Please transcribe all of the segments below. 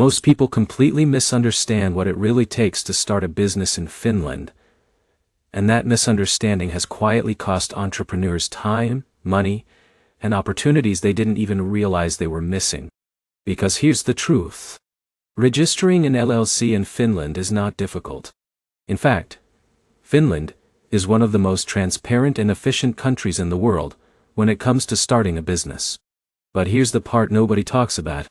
Most people completely misunderstand what it really takes to start a business in Finland, and that misunderstanding has quietly cost entrepreneurs time, money, and opportunities they didn't even realize they were missing. Because here's the truth. Registering an LLC in Finland is not difficult. In fact, Finland is one of the most transparent and efficient countries in the world when it comes to starting a business. But here's the part nobody talks about.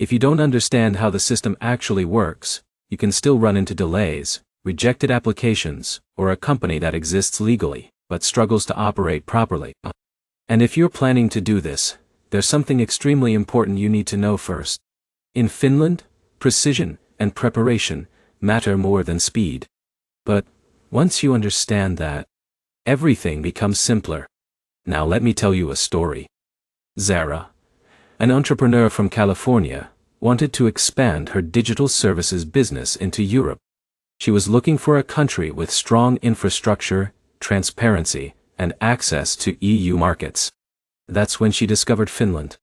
If you don't understand how the system actually works, you can still run into delays, rejected applications, or a company that exists legally, but struggles to operate properly. And if you're planning to do this, there's something extremely important you need to know first. In Finland, precision and preparation matter more than speed. But once you understand that, everything becomes simpler. Now let me tell you a story. Zara, an entrepreneur from California, wanted to expand her digital services business into Europe. She was looking for a country with strong infrastructure, transparency, and access to EU markets. That's when she discovered Finland.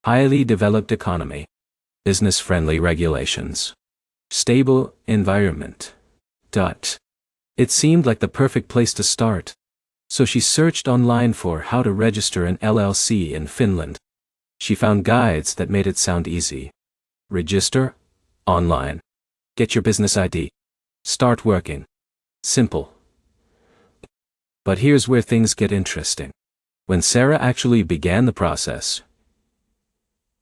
Highly developed economy, business-friendly regulations, stable environment. It seemed like the perfect place to start. So she searched online for how to register an LLC in Finland. She found guides that made it sound easy. Register online. Get your business ID. Start working. Simple. But here's where things get interesting. When Sarah actually began the process,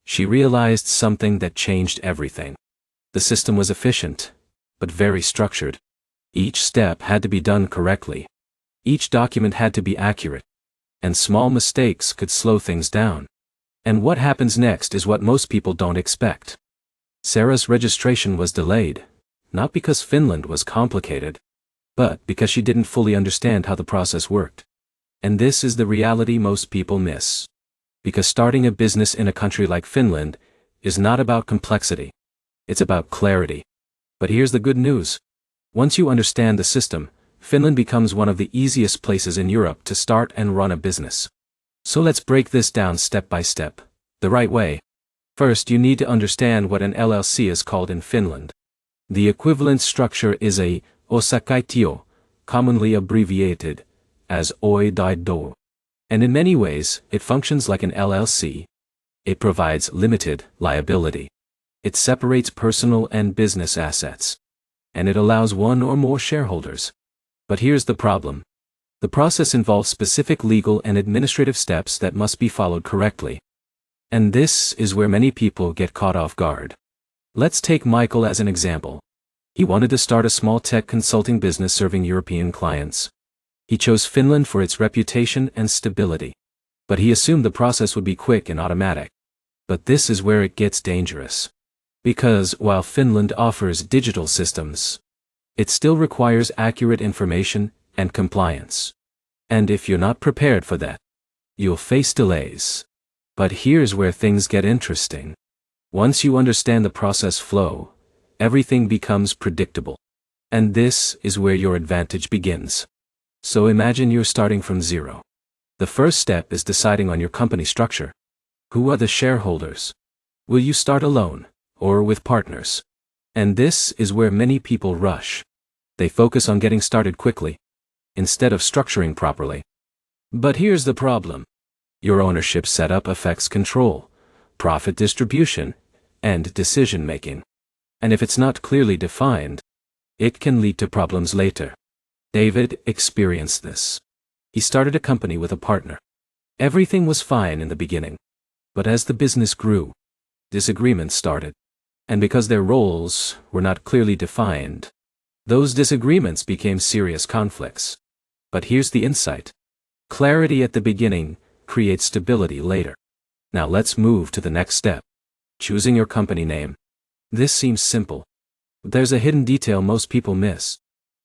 she realized something that changed everything. The system was efficient, but very structured. Each step had to be done correctly. Each document had to be accurate. And small mistakes could slow things down. And what happens next is what most people don't expect. Sarah's registration was delayed, not because Finland was complicated, but because she didn't fully understand how the process worked. And this is the reality most people miss. Because starting a business in a country like Finland is not about complexity. It's about clarity. But here's the good news. Once you understand the system, Finland becomes one of the easiest places in Europe to start and run a business. So let's break this down step by step, the right way. First, you need to understand what an LLC is called in Finland. The equivalent structure is a osakeyhtiö, commonly abbreviated as OI-do. And in many ways, it functions like an LLC. It provides limited liability. It separates personal and business assets. And it allows one or more shareholders. But here's the problem. The process involves specific legal and administrative steps that must be followed correctly. And this is where many people get caught off guard. Let's take Michael as an example. He wanted to start a small tech consulting business serving European clients. He chose Finland for its reputation and stability. But he assumed the process would be quick and automatic. But this is where it gets dangerous. Because while Finland offers digital systems, it still requires accurate information and compliance. And if you're not prepared for that, you'll face delays. But here's where things get interesting. Once you understand the process flow, everything becomes predictable. And this is where your advantage begins. So imagine you're starting from zero. The first step is deciding on your company structure. Who are the shareholders? Will you start alone, or with partners? And this is where many people rush. They focus on getting started quickly, instead of structuring properly. But here's the problem. Your ownership setup affects control, profit distribution, and decision-making. And if it's not clearly defined, it can lead to problems later. David experienced this. He started a company with a partner. Everything was fine in the beginning. But as the business grew, disagreements started. And because their roles were not clearly defined, those disagreements became serious conflicts. But here's the insight. Clarity at the beginning creates stability later. Now let's move to the next step. Choosing your company name. This seems simple. But there's a hidden detail most people miss.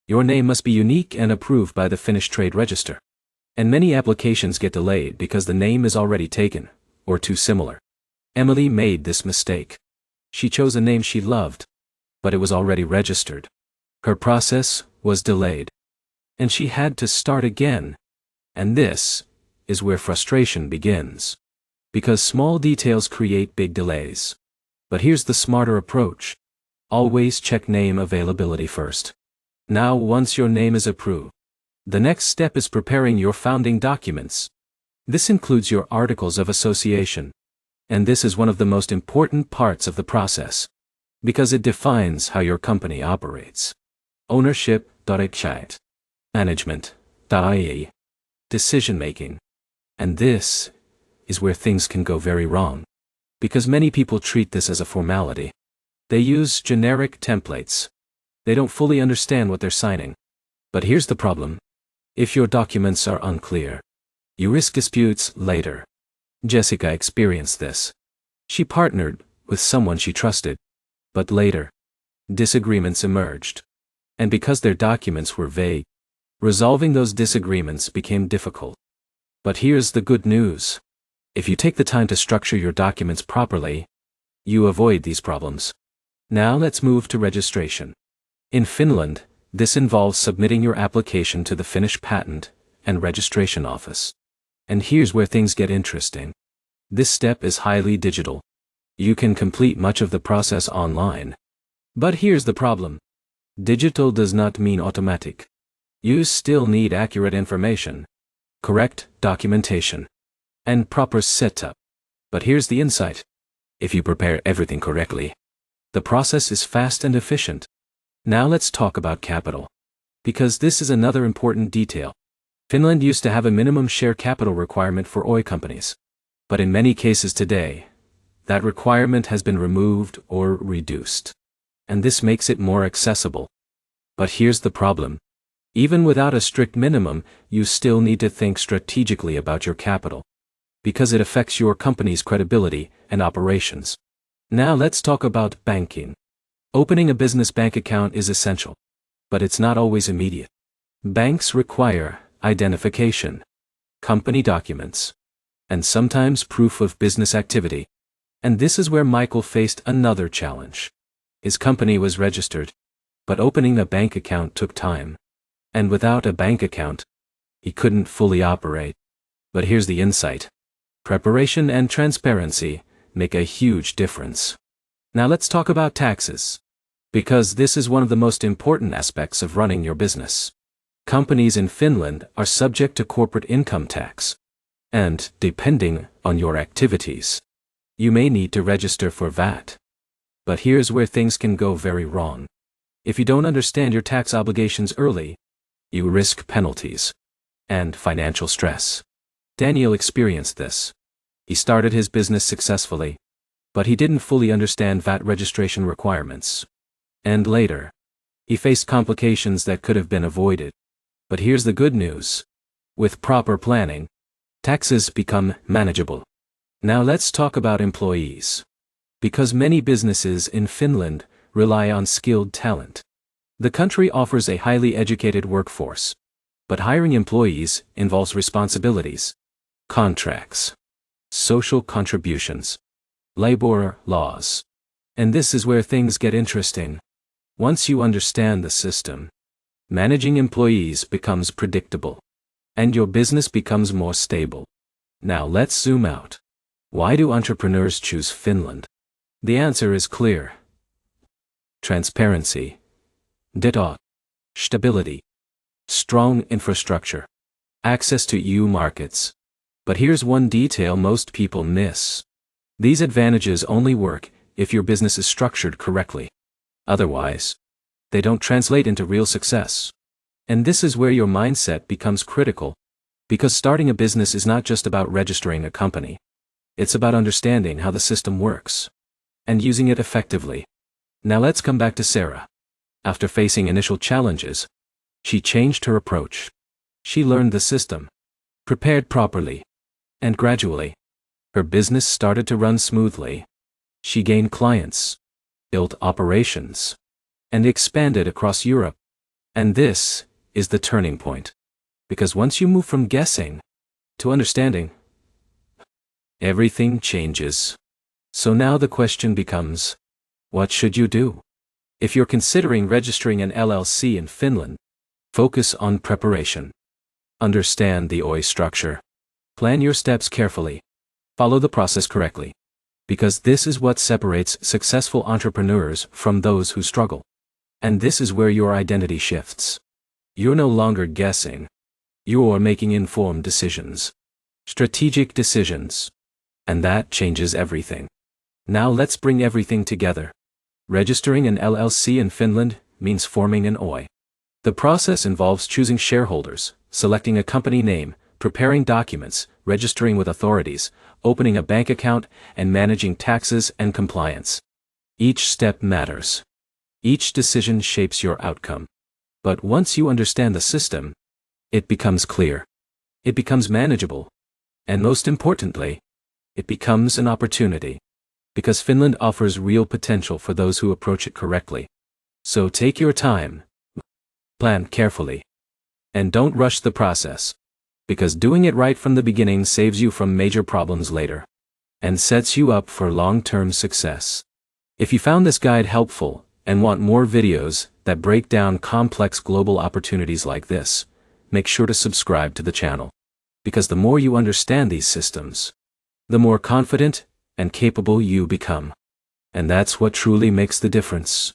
Your name must be unique and approved by the Finnish Trade Register. And many applications get delayed because the name is already taken, or too similar. Emily made this mistake. She chose a name she loved, but it was already registered. Her process was delayed. And she had to start again. And this is where frustration begins. Because small details create big delays. But here's the smarter approach. Always check name availability first. Now, once your name is approved, the next step is preparing your founding documents. This includes your articles of association. And this is one of the most important parts of the process, because it defines how your company operates. Ownership, management, decision-making. And this is where things can go very wrong, because many people treat this as a formality. They use generic templates. They don't fully understand what they're signing. But here's the problem. If your documents are unclear, you risk disputes later. Jessica experienced this. She partnered with someone she trusted, but later, disagreements emerged. And because their documents were vague, resolving those disagreements became difficult. But here's the good news. If you take the time to structure your documents properly, you avoid these problems. Now let's move to registration. In Finland, this involves submitting your application to the Finnish Patent and Registration Office. And here's where things get interesting. This step is highly digital. You can complete much of the process online. But here's the problem. Digital does not mean automatic. You still need accurate information, correct documentation, and proper setup. But here's the insight. If you prepare everything correctly, the process is fast and efficient. Now let's talk about capital, because this is another important detail. Finland used to have a minimum share capital requirement for oil companies. But in many cases today, that requirement has been removed or reduced. And this makes it more accessible. But here's the problem. Even without a strict minimum, you still need to think strategically about your capital, because it affects your company's credibility and operations. Now let's talk about banking. Opening a business bank account is essential, but it's not always immediate. Banks require identification, company documents, and sometimes proof of business activity. And this is where Michael faced another challenge. His company was registered, but opening a bank account took time. And without a bank account, he couldn't fully operate. But here's the insight. Preparation and transparency make a huge difference. Now let's talk about taxes, because this is one of the most important aspects of running your business. Companies in Finland are subject to corporate income tax. And, depending on your activities, you may need to register for VAT. But here's where things can go very wrong. If you don't understand your tax obligations early, you risk penalties and financial stress. Daniel experienced this. He started his business successfully, but he didn't fully understand VAT registration requirements. And later, he faced complications that could have been avoided. But here's the good news. With proper planning, taxes become manageable. Now let's talk about employees. Because many businesses in Finland rely on skilled talent. The country offers a highly educated workforce, but hiring employees involves responsibilities, contracts, social contributions, labor laws. And this is where things get interesting. Once you understand the system, managing employees becomes predictable, and your business becomes more stable. Now let's zoom out. Why do entrepreneurs choose Finland? The answer is clear. Transparency, stability, strong infrastructure, access to EU markets. But here's one detail most people miss. These advantages only work if your business is structured correctly. Otherwise, they don't translate into real success. And this is where your mindset becomes critical, because starting a business is not just about registering a company. It's about understanding how the system works and using it effectively. Now let's come back to Sarah. After facing initial challenges, she changed her approach. She learned the system, prepared properly, and gradually, her business started to run smoothly. She gained clients, built operations, and expanded across Europe. And this is the turning point. Because once you move from guessing to understanding, everything changes. So now the question becomes, what should you do? If you're considering registering an LLC in Finland, focus on preparation. Understand the OI structure. Plan your steps carefully. Follow the process correctly. Because this is what separates successful entrepreneurs from those who struggle. And this is where your identity shifts. You're no longer guessing. You're making informed decisions. Strategic decisions. And that changes everything. Now let's bring everything together. Registering an LLC in Finland means forming an OI. The process involves choosing shareholders, selecting a company name, preparing documents, registering with authorities, opening a bank account, and managing taxes and compliance. Each step matters. Each decision shapes your outcome. But once you understand the system, it becomes clear. It becomes manageable. And most importantly, it becomes an opportunity. Because Finland offers real potential for those who approach it correctly. So take your time. Plan carefully. And don't rush the process. Because doing it right from the beginning saves you from major problems later. And sets you up for long-term success. If you found this guide helpful, and want more videos that break down complex global opportunities like this, make sure to subscribe to the channel. Because the more you understand these systems, the more confident and capable you become. And that's what truly makes the difference.